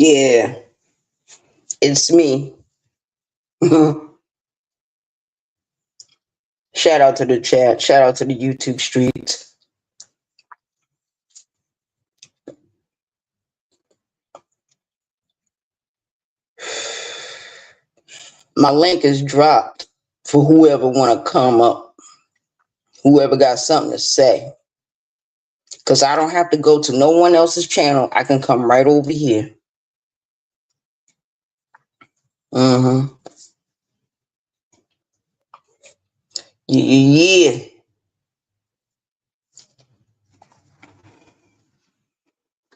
Yeah, it's me. Shout out to the chat. Shout out to the YouTube streets. My link is dropped for whoever want to come up, whoever got something to say. Because I don't have to go to no one else's channel. I can come right over here. Mm-hmm. Yeah.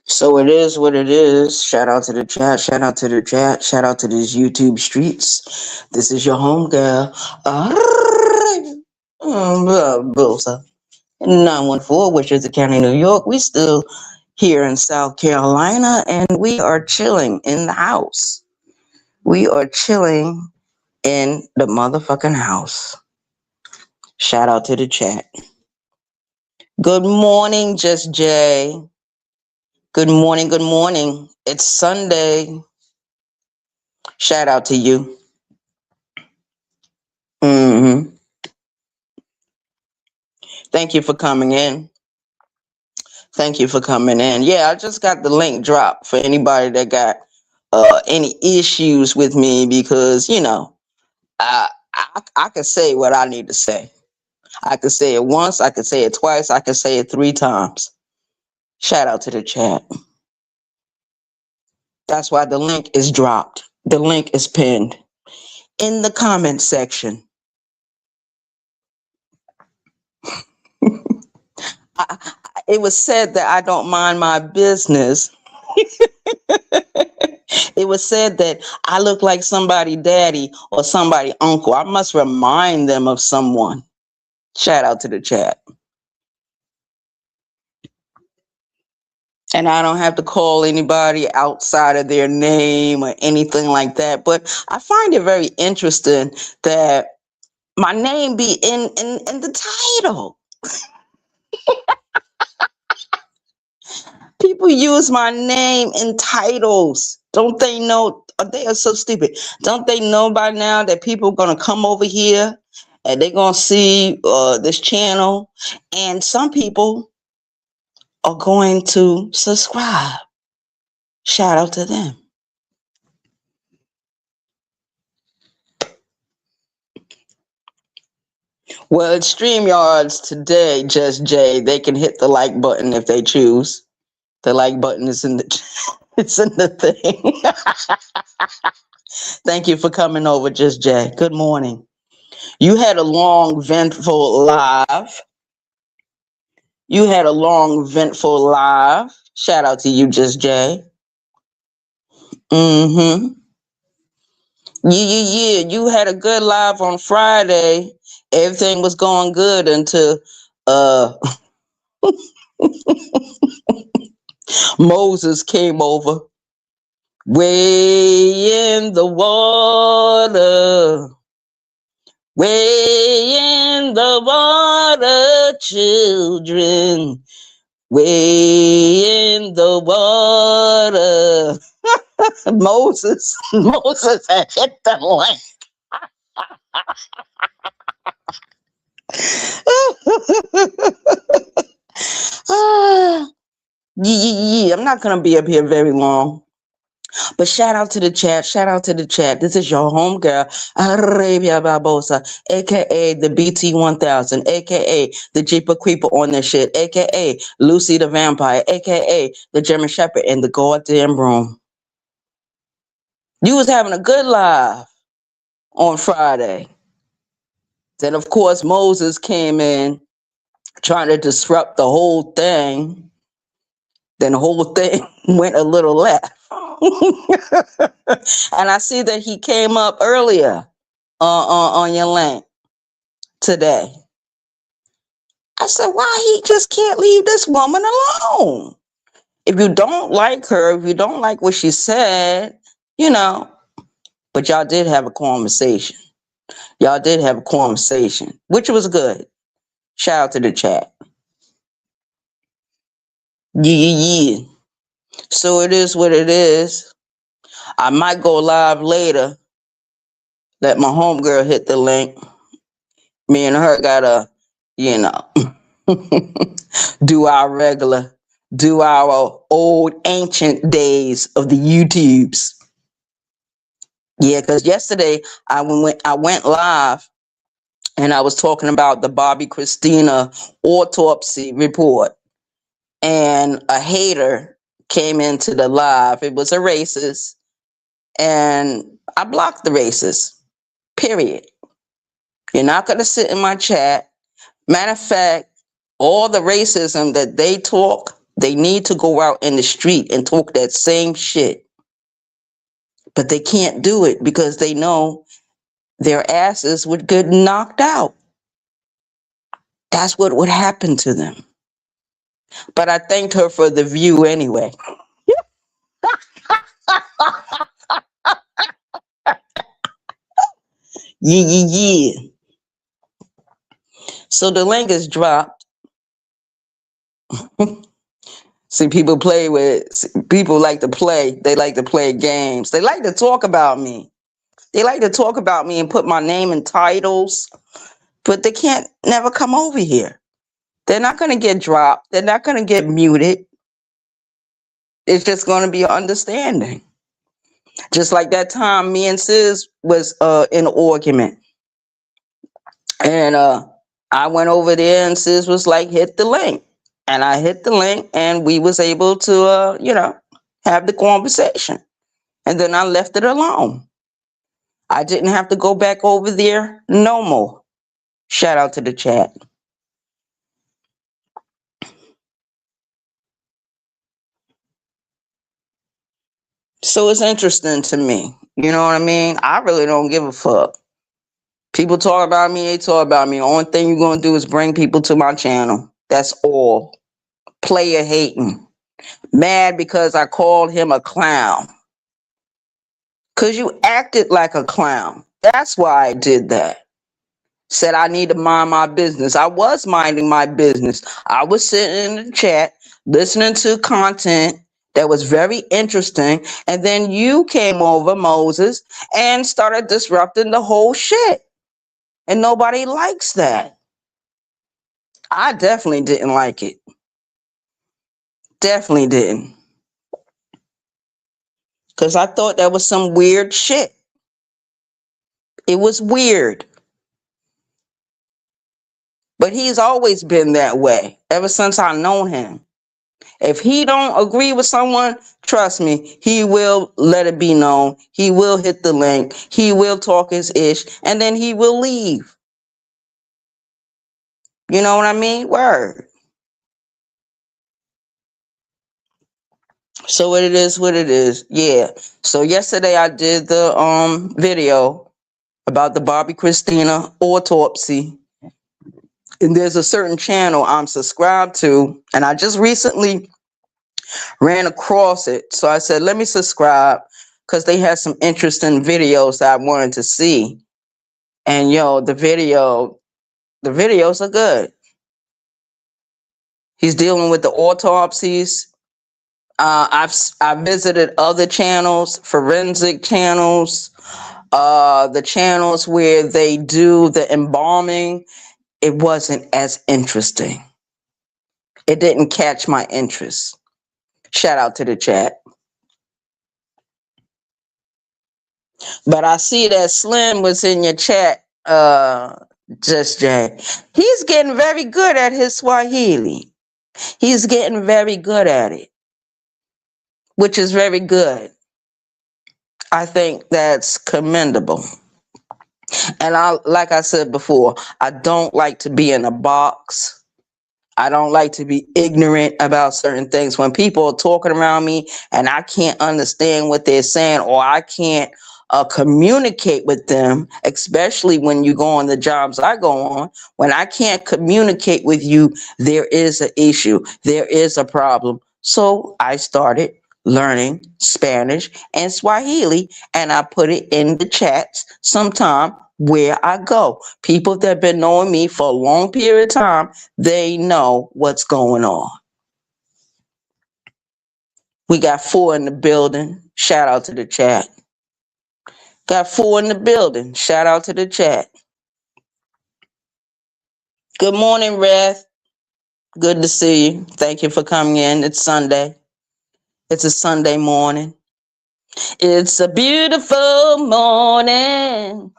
So it is what it is. Shout out to the chat. Shout out to the chat. Shout out to these YouTube streets. This is your home girl. Bosa. 914, Westchester County, New York. We still here in South Carolina, and we are chilling in the house. We are chilling in the motherfucking house. Shout out to the chat. Good morning, Just Jay. Good morning, good morning. It's Sunday. Shout out to you. Mm-hmm. Thank you for coming in. Thank you for coming in. Yeah, I just got the link dropped for anybody that got any issues with me because, I could say what I need to say. I could say it once, I could say it twice, I could say it 3 times. Shout out to the chat. That's why the link is dropped. The link is pinned in the comment section. It was said that I don't mind my business. It was said that I look like somebody daddy or somebody uncle. I must remind them of someone. Shout out to the chat. And I don't have to call anybody outside of their name or anything like that. But I find it very interesting that my name be in the title. People use my name in titles. Don't they know? They are so stupid. Don't they know by now that people are going to come over here and they're going to see this channel? And some people are going to subscribe. Shout out to them. Well, at StreamYards today, Just Jay, they can hit the like button if they choose. The like button is in the it's in the thing. Thank you for coming over, Just Jay. Good morning. You had a long, ventful live. Shout out to you, Just Jay. Mm-hmm. Yeah. You had a good live on Friday. Everything was going good until Moses came over. Way in the water. Way in the water, children. Way in the water. Moses had hit the link. Yeah, I'm not going to be up here very long. But shout out to the chat. Shout out to the chat. This is your homegirl, Arabia Barbosa, a.k.a. the BT1000, a.k.a. the Jeeper Creeper on this shit, a.k.a. Lucy the Vampire, a.k.a. the German Shepherd in the goddamn room. You was having a good live on Friday. Then, of course, Moses came in trying to disrupt the whole thing. Then the whole thing went a little left. And I see that he came up earlier on your link today. I said, why he just can't leave this woman alone? If you don't like her, if you don't like what she said, but y'all did have a conversation. Which was good. Shout out to the chat. Yeah. So it is what it is. I might go live later. Let my homegirl hit the link. Me and her gotta, you know, do our regular, do our old ancient days of the YouTubes. Yeah, because yesterday I went live and I was talking about the Bobby Christina autopsy report, and a hater came into the live. It was a racist, and I blocked the racist. Period. You're not gonna sit in my chat. Matter of fact, all the racism that they talk, they need to go out in the street and talk that same shit. But they can't do it because they know their asses would get knocked out. That's what would happen to them. But I thanked her for the view anyway. Yeah. So the link is dropped. See, people like to play. They like to play games. They like to talk about me. They like to talk about me and put my name in titles, but they can't never come over here. They're not going to get dropped. They're not going to get muted. It's just going to be an understanding. Just like that time me and Sis was in an argument. And I went over there and Sis was like, hit the link. And I hit the link and we was able to, have the conversation. And then I left it alone. I didn't have to go back over there no more. Shout out to the chat. So it's interesting to me. You know what I mean? I really don't give a fuck. People talk about me, they talk about me. The only thing you're going to do is bring people to my channel. That's all. Player hating. Mad because I called him a clown. Because you acted like a clown. That's why I did that. Said I need to mind my business. I was minding my business. I was sitting in the chat, listening to content that was very interesting. And then you came over, Moses, and started disrupting the whole shit. And nobody likes that. I definitely didn't like it. Definitely didn't. Because I thought that was some weird shit. It was weird. But he's always been that way ever since I known him. If he don't agree with someone, trust me, he will let it be known. He will hit the link. He will talk his ish, and then he will leave. You know what I mean? Word. So it is what it is. Yeah. So yesterday I did the video about the Bobby Christina autopsy. And there's a certain channel I'm subscribed to, and I just recently ran across it. So I said, let me subscribe because they had some interesting videos that I wanted to see. And the videos are good. He's dealing with the autopsies. I visited other channels, forensic channels, the channels where they do the embalming. It wasn't as interesting. It didn't catch my interest. Shout out to the chat. But I see that Slim was in your chat, Just Jay. He's getting very good at his Swahili. He's getting very good at it, which is very good. I think that's commendable. And like I said before, I don't like to be in a box. I don't like to be ignorant about certain things. When people are talking around me and I can't understand what they're saying, or I can't communicate with them, especially when you go on the jobs I go on, when I can't communicate with you, there is an issue. There is a problem. So I started learning Spanish and Swahili, and I put it in the chats sometime where I go. People that have been knowing me for a long period of time, they know what's going on. We got 4 in the building. Shout out to the chat. Got 4 in the building. Shout out to the chat. Good morning, Reth. Good to see you. Thank you for coming in. It's Sunday. It's a Sunday morning. It's a beautiful morning.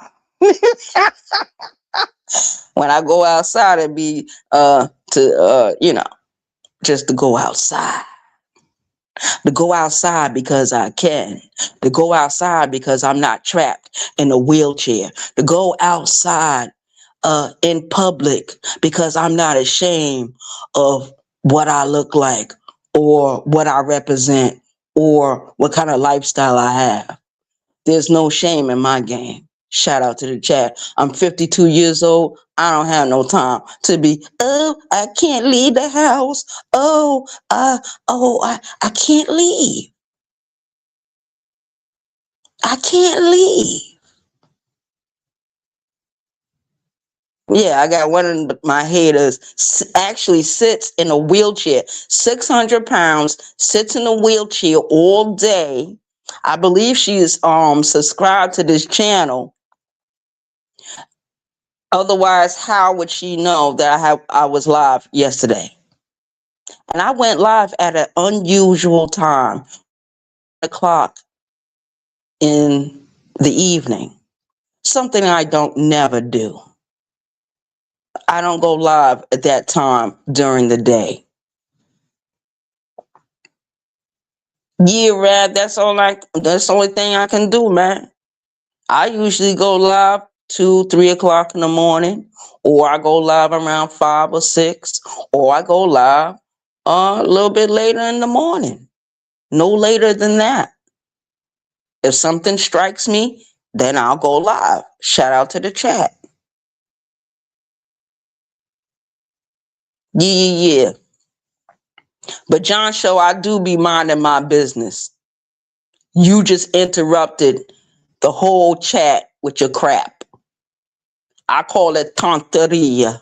When I go outside, it'd be just to go outside. To go outside because I can. To go outside because I'm not trapped in a wheelchair. To go outside in public because I'm not ashamed of what I look like or what I represent or what kind of lifestyle I have. There's no shame in my game. Shout out to the chat. I'm 52 years old. I don't have no time to be, I can't leave the house. I can't leave. I can't leave. Yeah, I got one of my haters actually sits in a wheelchair, 600 pounds, sits in a wheelchair all day. I believe she's subscribed to this channel. Otherwise, how would she know that I was live yesterday? And I went live at an unusual time, o'clock in the evening. Something I don't never do. I don't go live at that time during the day. Yeah, Rad, that's the only thing I can do, man. I usually go live 2, 3 o'clock in the morning, or I go live around 5 or 6, or I go live a little bit later in the morning. No later than that. If something strikes me, then I'll go live. Shout out to the chat. Yeah. But John Show, I do be minding my business. You just interrupted the whole chat with your crap. I call it tonteria.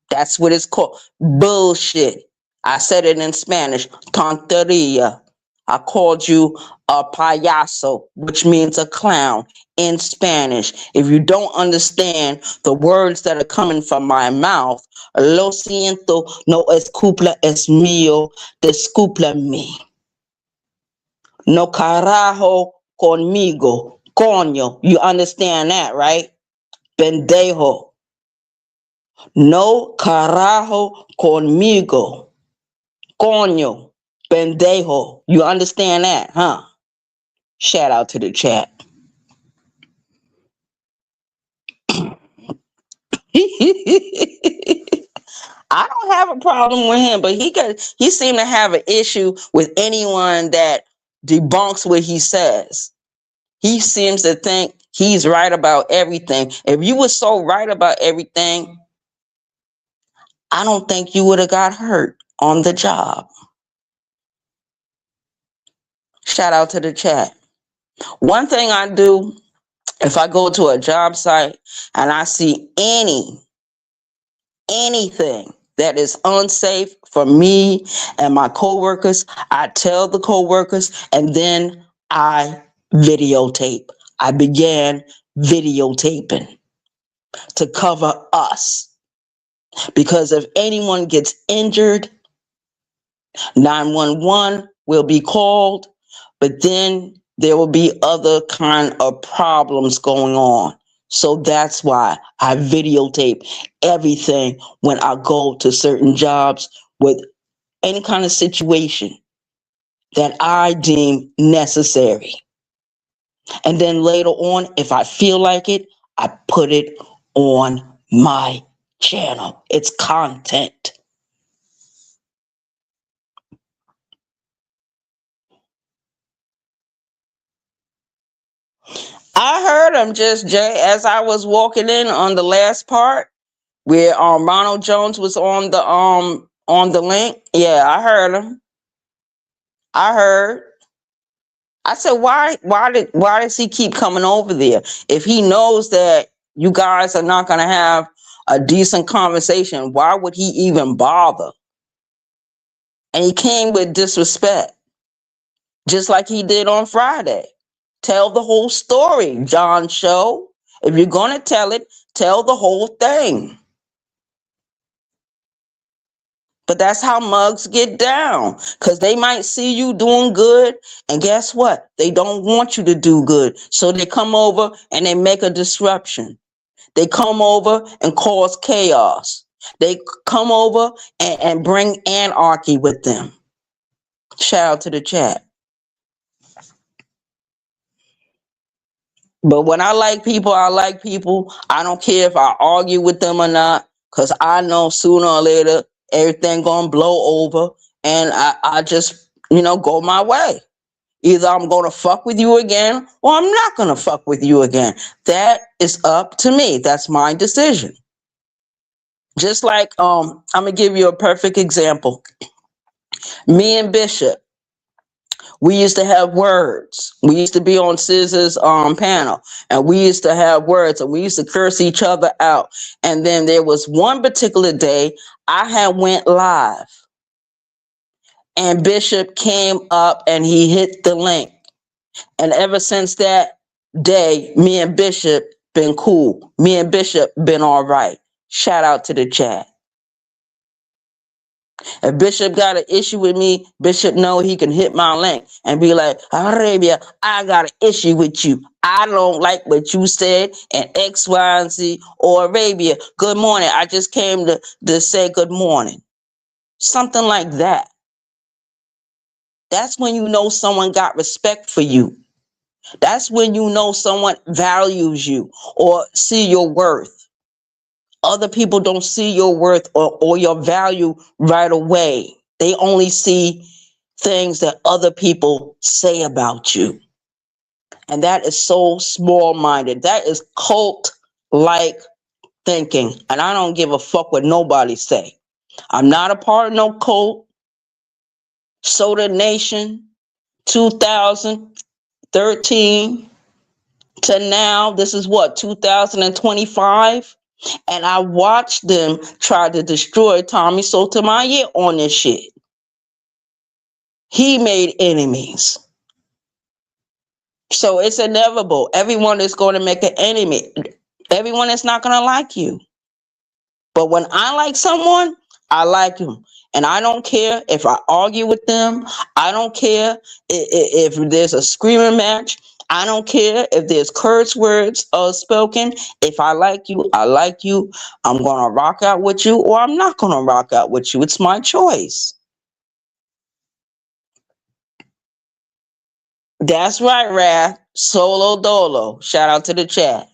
That's what it's called. Bullshit. I said it in Spanish. Tonteria. I called you a payaso, which means a clown in Spanish. If you don't understand the words that are coming from my mouth, lo siento, no es culpa, es mío, discúlpame. No carajo conmigo, coño. You understand that, right? Pendejo. No carajo conmigo. Coño. Pendejo. You understand that, huh? Shout out to the chat. I don't have a problem with him, but he seemed to have an issue with anyone that debunks what he says. He seems to think he's right about everything. If you were so right about everything, I don't think you would have got hurt on the job. Shout out to the chat. One thing I do, if I go to a job site and I see anything that is unsafe for me and my coworkers, I tell the coworkers and then I videotape. I began videotaping to cover us. Because if anyone gets injured, 911 will be called, but then there will be other kind of problems going on. So that's why I videotape everything when I go to certain jobs with any kind of situation that I deem necessary. And then later on, if I feel like it, I put it on my channel. It's content. I heard him just, Jay, as I was walking in on the last part where Ronald Jones was on the link. Yeah, I heard him. I heard. I said, why does he keep coming over there? If he knows that you guys are not gonna have a decent conversation, why would he even bother? And he came with disrespect. just like he did on Friday. Tell the whole story, John Show. If you're going to tell it, tell the whole thing. But that's how mugs get down, because they might see you doing good, and guess what? They don't want you to do good. So they come over and they make a disruption. They come over and cause chaos. They come over and bring anarchy with them. Shout out to the chat. But when I like people, I like people. I don't care if I argue with them or not, because I know sooner or later everything gonna blow over, and I just, go my way. Either I'm gonna fuck with you again, or I'm not gonna fuck with you again. That is up to me. That's my decision. Just like I'm gonna give you a perfect example. Me and Bishop, we used to have words. We used to be on Scissor's panel, and we used to have words, and we used to curse each other out. And then there was one particular day I had went live, and Bishop came up and he hit the link. And ever since that day, me and Bishop been cool. Me and Bishop been all right. Shout out to the chat. If Bishop got an issue with me, Bishop know he can hit my link and be like, Arabia, I got an issue with you. I don't like what you said and X, Y, and Z. Or Arabia, good morning. I just came to say good morning. Something like that. That's when you know someone got respect for you. That's when you know someone values you or see your worth. Other people don't see your worth or your value right away. They only see things that other people say about you. And that is so small-minded. That is cult-like thinking. And I don't give a fuck what nobody say. I'm not a part of no cult. Soda Nation, 2013 to now, this is what, 2025? And I watched them try to destroy Tommy Sotomayor on this shit. He made enemies. So it's inevitable. Everyone is going to make an enemy. Everyone is not going to like you. But when I like someone, I like them. And I don't care if I argue with them. I don't care if there's a screaming match. I don't care if there's curse words spoken. If I like you, I like you. I'm going to rock out with you, or I'm not going to rock out with you. It's my choice. That's right, Raph. Solo Dolo. Shout out to the chat.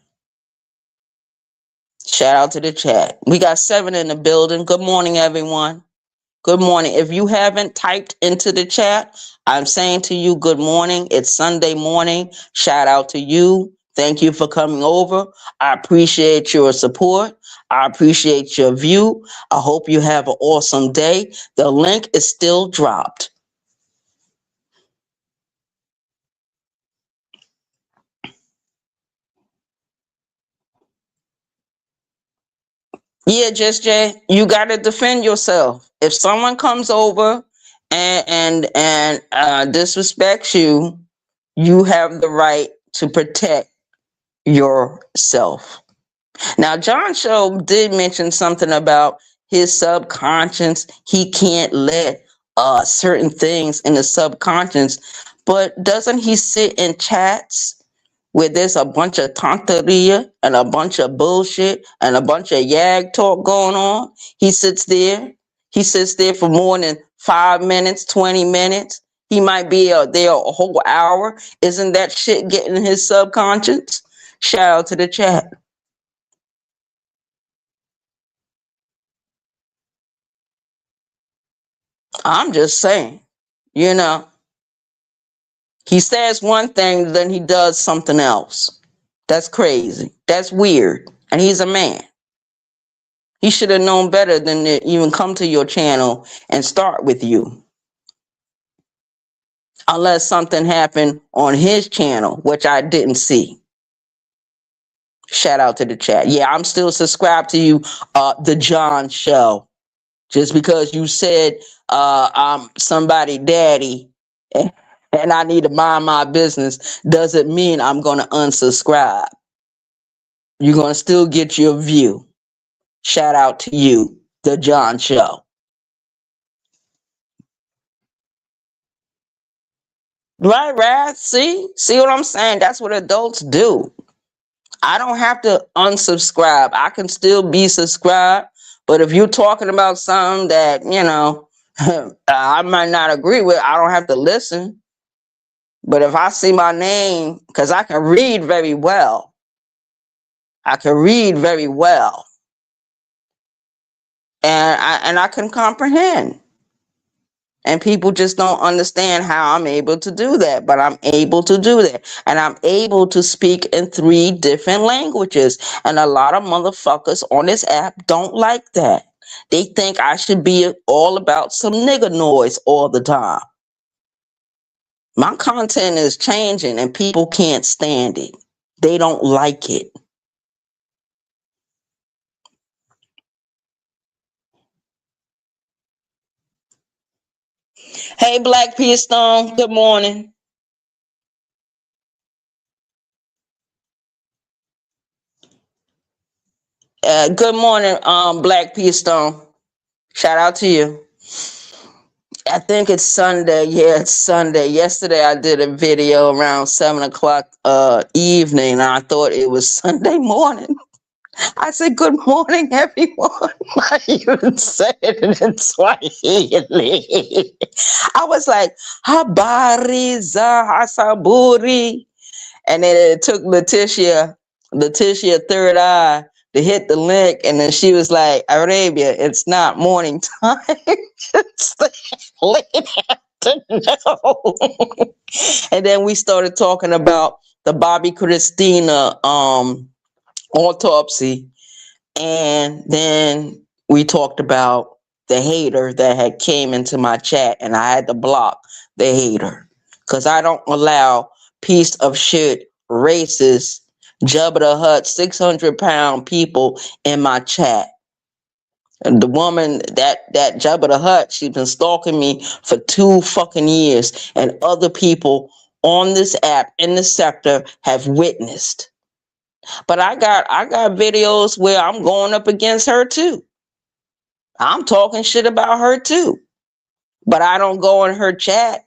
Shout out to the chat. We got 7 in the building. Good morning, everyone. Good morning. If you haven't typed into the chat, I'm saying to you, good morning. It's Sunday morning. Shout out to you. Thank you for coming over. I appreciate your support. I appreciate your view. I hope you have an awesome day. The link is still dropped. Yeah, Just Jay, you got to defend yourself. If someone comes over and disrespects you, you have the right to protect yourself. Now, John Show did mention something about his subconscious. He can't let certain things in the subconscious, but doesn't he sit in chats where there's a bunch of tonteria and a bunch of bullshit and a bunch of yag talk going on? He sits there. He sits there for more than 5 minutes, 20 minutes. He might be there a whole hour. Isn't that shit getting in his subconscious? Shout out to the chat. I'm just saying, he says one thing, then he does something else. That's crazy. That's weird. And he's a man. He should have known better than to even come to your channel and start with you. Unless something happened on his channel, which I didn't see. Shout out to the chat. Yeah, I'm still subscribed to you, The John Show. Just because you said I'm somebody daddy, and I need to mind my business doesn't mean I'm going to unsubscribe. You're going to still get your view. Shout out to you, The John Show. Right. See what I'm saying? That's what adults do. I don't have to unsubscribe. I can still be subscribed. But if you're talking about something that, I might not agree with, I don't have to listen. But if I see my name, because I can read very well, and I can comprehend. And people just don't understand how I'm able to do that, but I'm able to do that. And I'm able to speak in 3 different languages. And a lot of motherfuckers on this app don't like that. They think I should be all about some nigger noise all the time. My content is changing and people can't stand it. They don't like it. Hey, Black P Stone, good morning. Good morning, Black P Stone. Shout out to you. I think it's Sunday. Yeah, it's Sunday. Yesterday I did a video around 7:00 evening, and I thought it was Sunday morning. I said, "Good morning, everyone." I even said it in Swahili. I was like, "Habari za hasaburi," and then it took Letitia Third Eye to hit the link, and then she was like, "Arabia, it's not morning time; it's late afternoon." And then we started talking about the Bobby Christina autopsy, and then we talked about the hater that had came into my chat, and I had to block the hater because I don't allow piece of shit racist Jabba the Hutt 600-pound people in my chat. And the woman that Jabba the Hutt, she's been stalking me for 2 fucking years, and other people on this app in the sector have witnessed. But I got videos where I'm going up against her too. I'm talking shit about her too. But I don't go in her chat.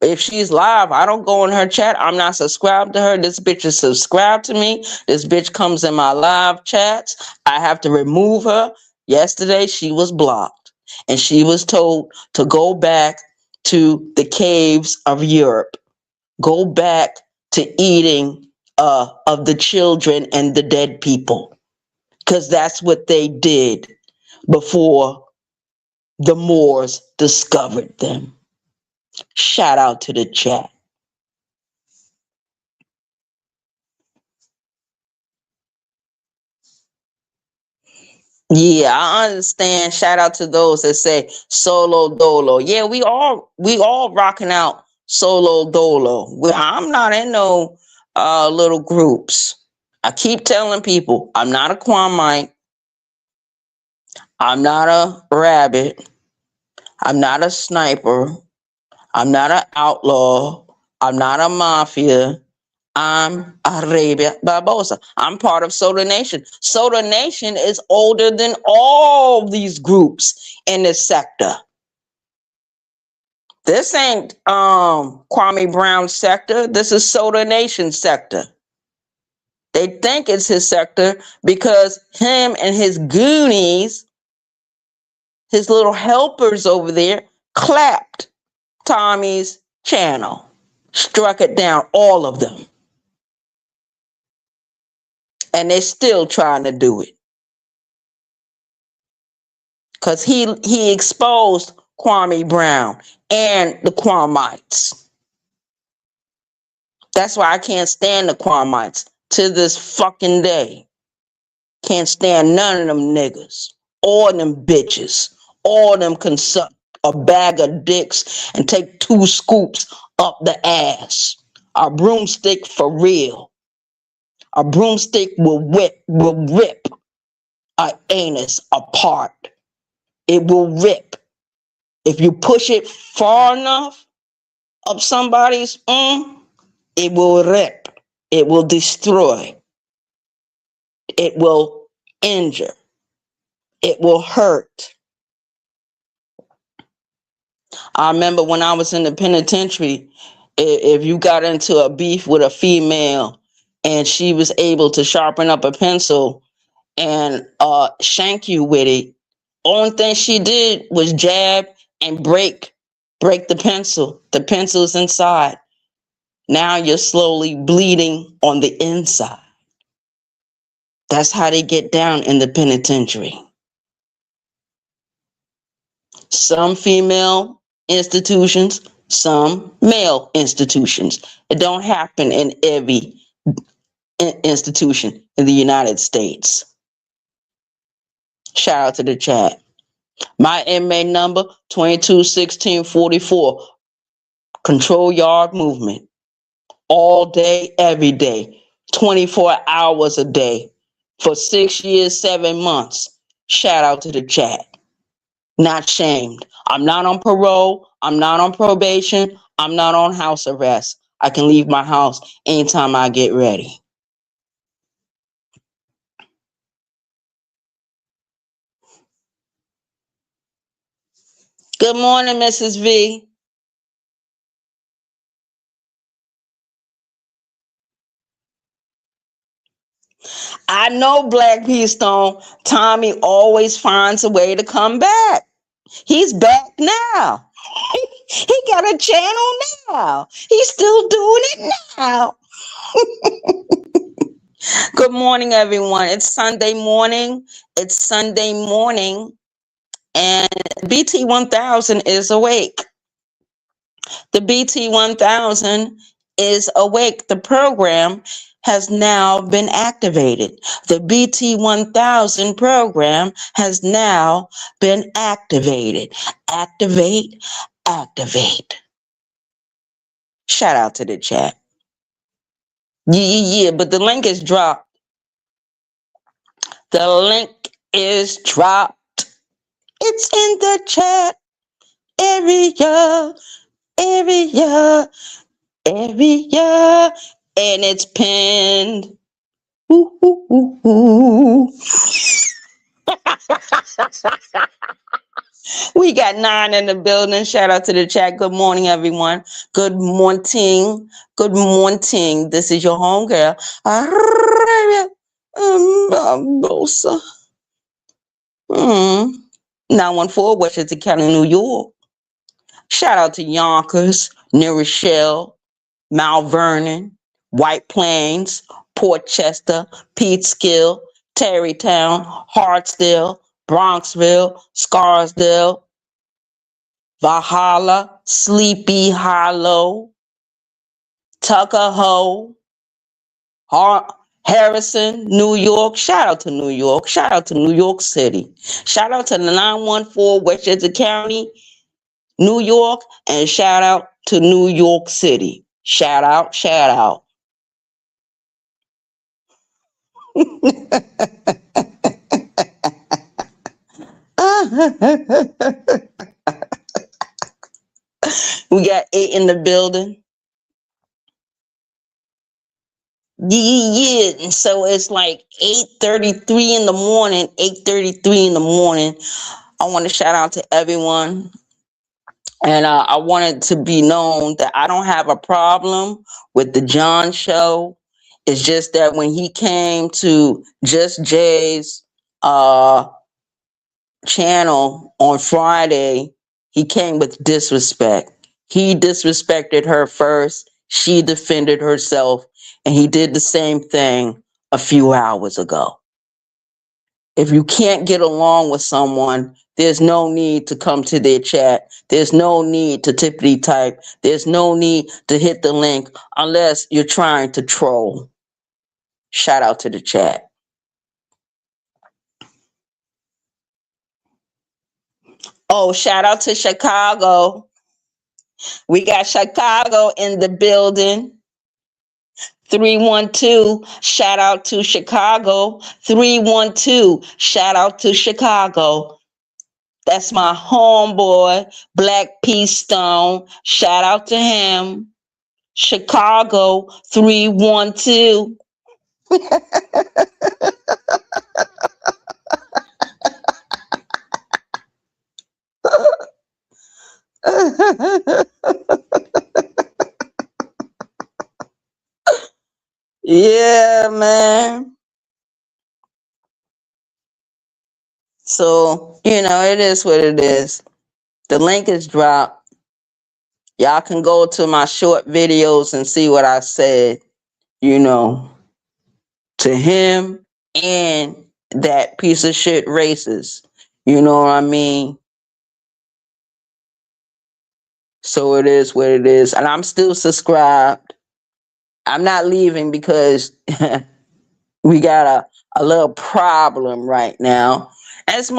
If she's live, I don't go in her chat. I'm not subscribed to her. This bitch is subscribed to me. This bitch comes in my live chats. I have to remove her. Yesterday, she was blocked. And she was told to go back to the caves of Europe. Go back to eating of the children and the dead people. Because that's what they did before the Moors discovered them. Shout out to the chat. Yeah, I understand. Shout out to those that say solo dolo. Yeah, we all rocking out solo dolo. I'm not in no little groups. I keep telling people I'm not a Kwamite. I'm not a rabbit. I'm not a sniper. I'm not an outlaw. I'm not a mafia. I'm Arabia Barbosa. I'm part of Soda Nation. Soda Nation is older than all these groups in this sector. This ain't Kwame Brown sector. This is Soda Nation sector. They think it's his sector because him and his goonies, his little helpers over there, clapped Tommy's channel, struck it down, all of them. And they're still trying to do it. Because he exposed Kwame Brown and the Kwamites. That's why I can't stand the Kwamites to this fucking day. Can't stand none of them niggas. All them bitches. All them can suck a bag of dicks and take 2 scoops up the ass. A broomstick for real. A broomstick will rip a anus apart. It will rip. If you push it far enough, of somebody's, it will rip, it will destroy, it will injure, it will hurt. I remember when I was in the penitentiary, if you got into a beef with a female and she was able to sharpen up a pencil and shank you with it, only thing she did was jab and break the pencil. The pencil's inside. Now you're slowly bleeding on the inside. That's how they get down in the penitentiary. Some female institutions, some male institutions. It don't happen in every institution in the United States. Shout out to the chat. My inmate number 221644. Control yard movement. All day, every day. 24 hours a day. For 6 years, 7 months. Shout out to the chat. Not shamed. I'm not on parole. I'm not on probation. I'm not on house arrest. I can leave my house anytime I get ready. Good morning, Mrs. V. I know, Black P Stone. Tommy always finds a way to come back. He's back now. He got a channel now. He's still doing it now. Good morning, everyone. It's Sunday morning. And BT 1000 is awake. The BT 1000 is awake. The program has now been activated. The BT 1000 program has now been activated. Activate. Shout out to the chat. Yeah, but the link is dropped. The link is dropped. It's in the chat area, and it's pinned. Ooh, ooh, ooh, ooh. We got 9 in the building. Shout out to the chat. Good morning, everyone. Good morning. This is your homegirl, Bosa. 914 Westchester County, New York. Shout out to Yonkers, New Rochelle, Mount Vernon, White Plains, Port Chester, Peekskill, Tarrytown, Hartsdale, Bronxville, Scarsdale, Valhalla, Sleepy Hollow, Tuckahoe, Harrison, New York. Shout out to New York. Shout out to New York City. Shout out to the 914 Westchester County, New York, and shout out to New York City. Shout out. We got 8 in the building. Yeah, and so it's like 8:33 in the morning. I want to shout out to everyone. And I want it to be known that I don't have a problem with the John show. It's just that when he came to Just Jay's channel on Friday, he came with disrespect. He disrespected her first. She defended herself. And he did the same thing a few hours ago. If you can't get along with someone, there's no need to come to their chat. There's no need to tippity type. There's no need to hit the link unless you're trying to troll. Shout out to the chat. Oh, shout out to Chicago. We got Chicago in the building. 312, shout out to Chicago. 312, shout out to Chicago. That's my homeboy, Black P Stone. Shout out to him. Chicago 312. Yeah, man. So, it is what it is. The link is dropped. Y'all can go to my short videos and see what I said, you know, to him and that piece of shit racist. You know what I mean? So it is what it is. And I'm still subscribed. I'm not leaving because we got a little problem right now. And it's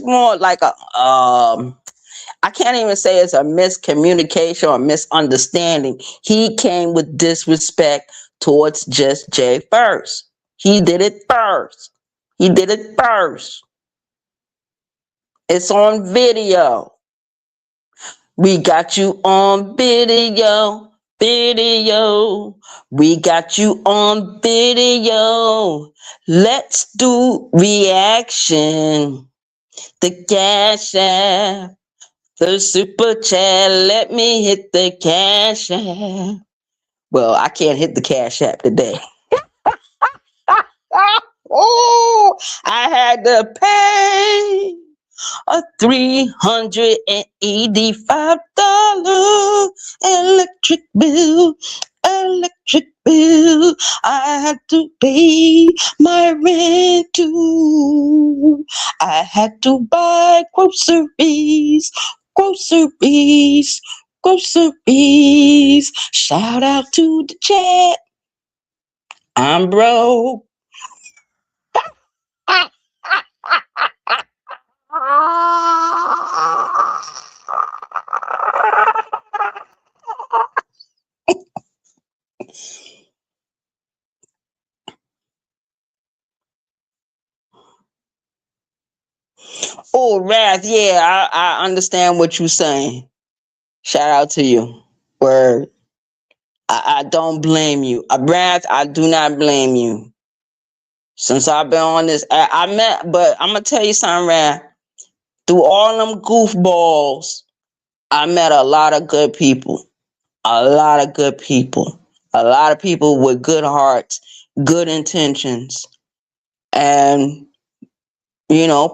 more like a I can't even say it's a miscommunication or misunderstanding. He came with disrespect towards Just Jay first. He did it first. He did it first. It's on video. We got you on video. Video. We got you on video. Let's do reaction. The Cash App. The super chat, let me hit the Cash App. Well, I can't hit the Cash App today. Oh, I had to pay a $385 electric bill. Electric bill. I had to pay my rent too. I had to buy groceries. Groceries. Groceries. Shout out to the chat. I'm broke. Oh, Wrath, yeah, I understand what you're saying. Shout out to you. Word. I don't blame you. Wrath, I do not blame you. Since I've been on this, but I'm gonna tell you something, Wrath. Through all them goofballs, I met a lot of good people. A lot of good people. A lot of people with good hearts, good intentions. And,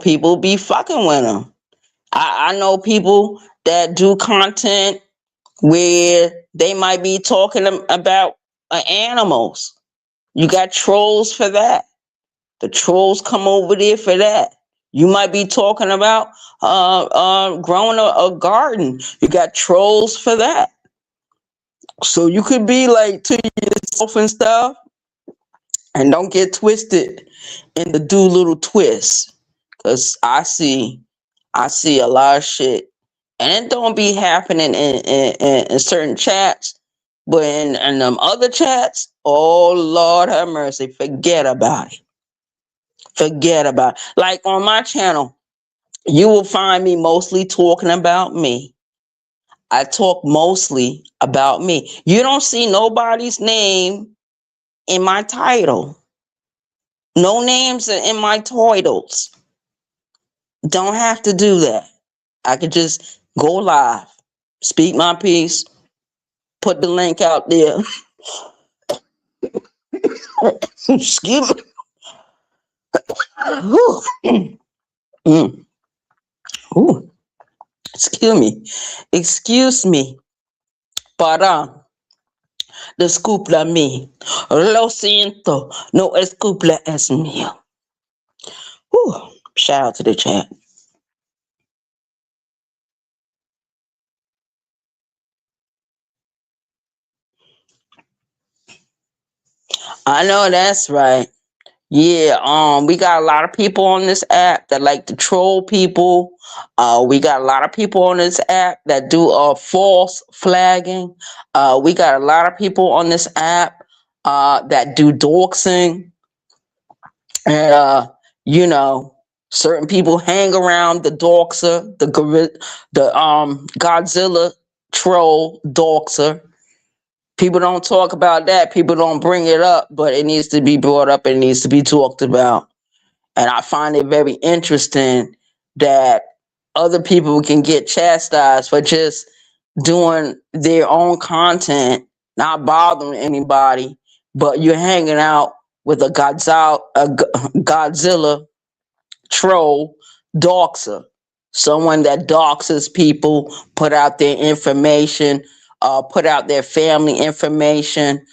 people be fucking with them. I know people that do content where they might be talking about animals. You got trolls for that. The trolls come over there for that. You might be talking about growing a garden. You got trolls for that. So you could be like to yourself and stuff, and don't get twisted in the do little twists. Cause I see a lot of shit, and it don't be happening in certain chats, but in them other chats, oh Lord have mercy, forget about it. Forget about it. Like on my channel, you will find me mostly talking about me. I talk mostly about me. You don't see nobody's name in my title. No names are in my titles. Don't have to do that. I could just go live, speak my piece, put the link out there. Excuse me. Mm. Ooh. Excuse me. Excuse me. Para. Disculpa mí. Lo siento. No esculpa es mío. Ooh. Shout out to the chat. I know that's right. Yeah, we got a lot of people on this app that like to troll people. We got a lot of people on this app that do false flagging. We got a lot of people on this app that do doxing. And you know, Certain people hang around the Doxer, the Godzilla troll Doxer. People don't talk about that. People don't bring it up, but it needs to be brought up. It needs to be talked about. And I find it very interesting that other people can get chastised for just doing their own content, not bothering anybody, but you're hanging out with a Godzilla troll doxer, someone that doxes people, put out their information, put out their family information,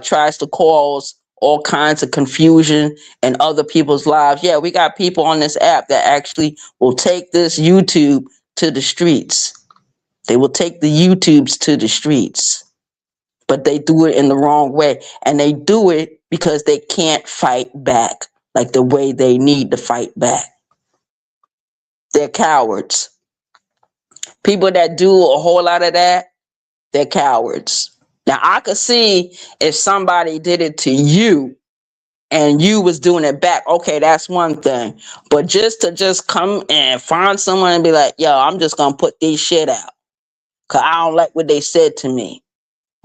tries to cause all kinds of confusion in other people's lives. Yeah, we got people on this app that actually will take this YouTube to the streets. They will take the YouTubes to the streets, but they do it in the wrong way. And they do it because they can't fight back like the way they need to fight back. They're cowards. People that do a whole lot of that, they're cowards. Now, I could see if somebody did it to you and you was doing it back. Okay, that's one thing. But just to come and find someone and be like, yo, I'm just going to put this shit out because I don't like what they said to me.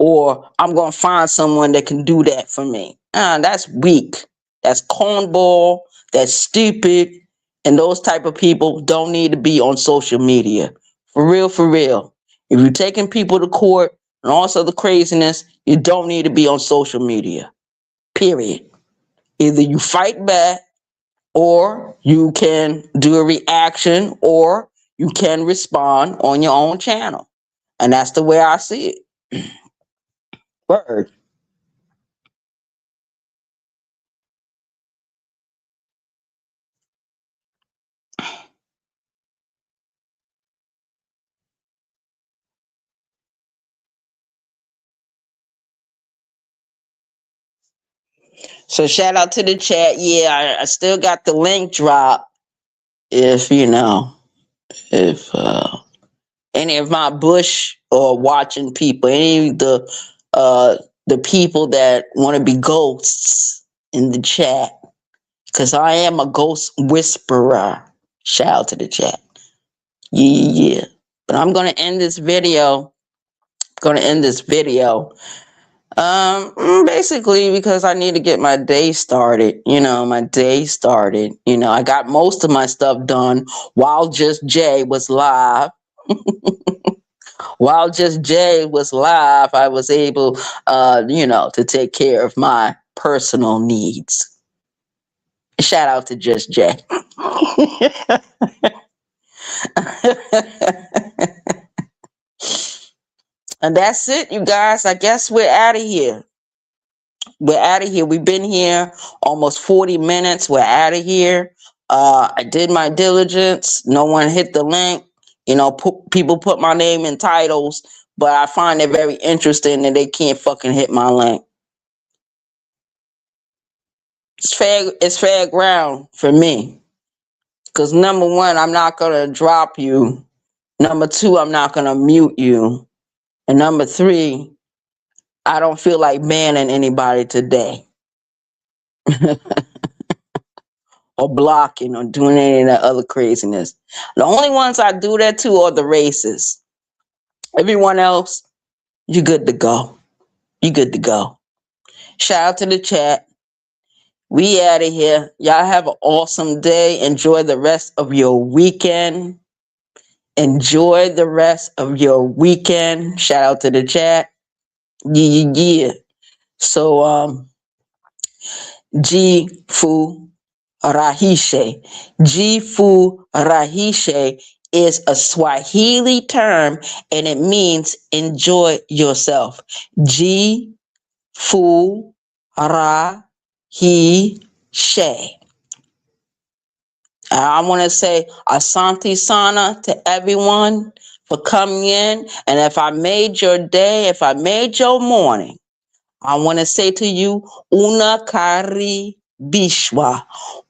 Or I'm going to find someone that can do that for me. That's weak. That's cornball. That's stupid. And those type of people don't need to be on social media. For real, for real. If you're taking people to court and also the craziness, you don't need to be on social media. Period. Either you fight back, or you can do a reaction, or you can respond on your own channel. And that's the way I see it. Word. So shout out to the chat. Yeah, I still got the link drop. If if any of my Bush or watching people, any of the people that want to be ghosts in the chat, because I am a ghost whisperer. Shout out to the chat. Yeah. But I'm gonna end this video. Basically because I need to get my day started. I got most of my stuff done while Just Jay was live. While Just Jay was live, I was able, to take care of my personal needs. Shout out to Just Jay. And that's it, you guys. I guess we're out of here. We've been here almost 40 minutes. We're out of here. I did my diligence. No one hit the link. People put my name in titles, but I find it very interesting that they can't fucking hit my link. It's fair ground for me. Because number one, I'm not going to drop you. Number two, I'm not going to mute you. And number three, I don't feel like banning anybody today. Or blocking or doing any of that other craziness. The only ones I do that to are the racists. Everyone else, you're good to go. You're good to go. Shout out to the chat. We out of here. Y'all have an awesome day. Enjoy the rest of your weekend. Enjoy the rest of your weekend. Shout out to the chat. Yeah. So, Jifu Rahishe. Jifu Rahishe is a Swahili term and it means enjoy yourself. Jifu Rahishe. I want to say Asante Sana to everyone for coming in. And if I made your day, if I made your morning, I want to say to you, Una Kari Bishwa.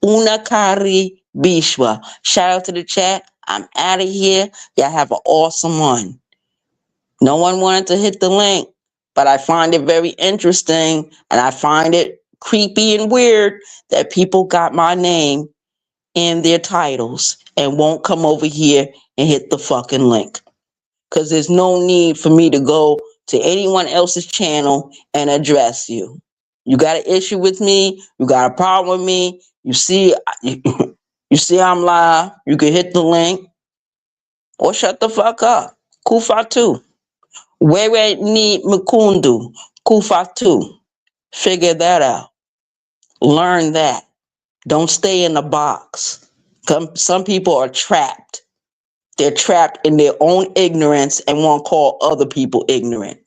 Una Kari Bishwa. Shout out to the chat. I'm out of here. Y'all have an awesome one. No one wanted to hit the link, but I find it very interesting and I find it creepy and weird that people got my name in their titles and won't come over here and hit the fucking link. Because there's no need for me to go to anyone else's channel and address you. You got an issue with me, you got a problem with me, you see you see I'm live, you can hit the link or shut the fuck up. Kufatu. Wewe ni Mkundu. Kufatu. Figure that out. Learn that. Don't stay in the box. Some people are trapped. They're trapped in their own ignorance and won't call other people ignorant.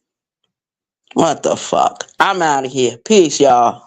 What the fuck? I'm out of here. Peace, y'all.